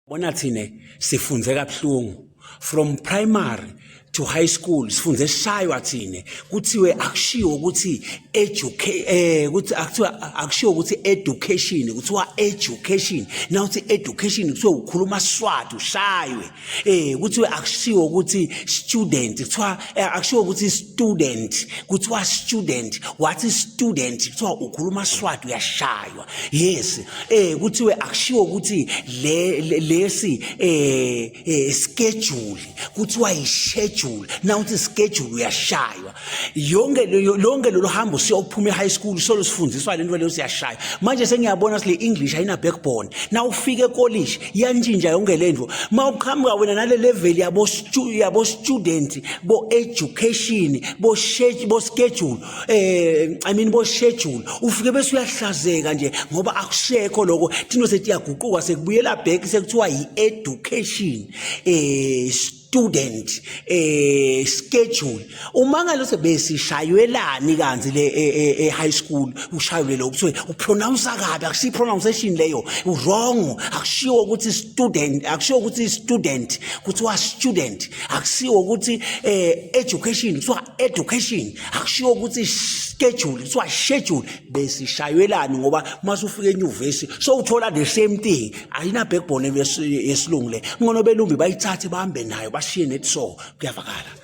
Bona thine sifunze kabuhlungu from primary to high school sifunze shaywa thine kuthiwe akushiwo ukuthi ukuthi akushiwo ukuthi education kuthiwa education now uthi education kuthiwa ukhuluma swati ushaywe kuthiwe akushiwo ukuthi student kuthiwa akushiwo ukuthi student kuthiwa student wathi student kuthiwa ukhuluma swati uyashaywa yes kuthiwe akushiwo ukuthi lesi schedule kuthiwa schedule now uthi schedule uyashaywa lonke lo hambo siyophuma e-high school solo sifundiswa lento leyo siyashaya manje sengiyabona sile English ayina backbone now ufike college yantshintsha yonke lento mawuqhamuka wena nale level yabo student bo education bo schedule bo schedule ufike bese uyahlazeka nje ngoba akushekho lokho thina sethi yaguquka sekubuyela back sekuthiwa yi-education student schedule uma ngalose besishayelani kanzi le high school ushaywe lo kuthiwe upronounce kabi akusi pronunciation leyo wrong akushiwo ukuthi student akushiwo ukuthi student kuthiwa student akusiwo ukuthi education kuthiwa education akushiwo ukuthi schedule kuthiwa schedule besishayelani ngoba masufika enyuvesi so uthola the same thing ayina backbone yesilungu le ngono belumbi bayithathe bahambe nayo bashiye nethi so kuyavakala.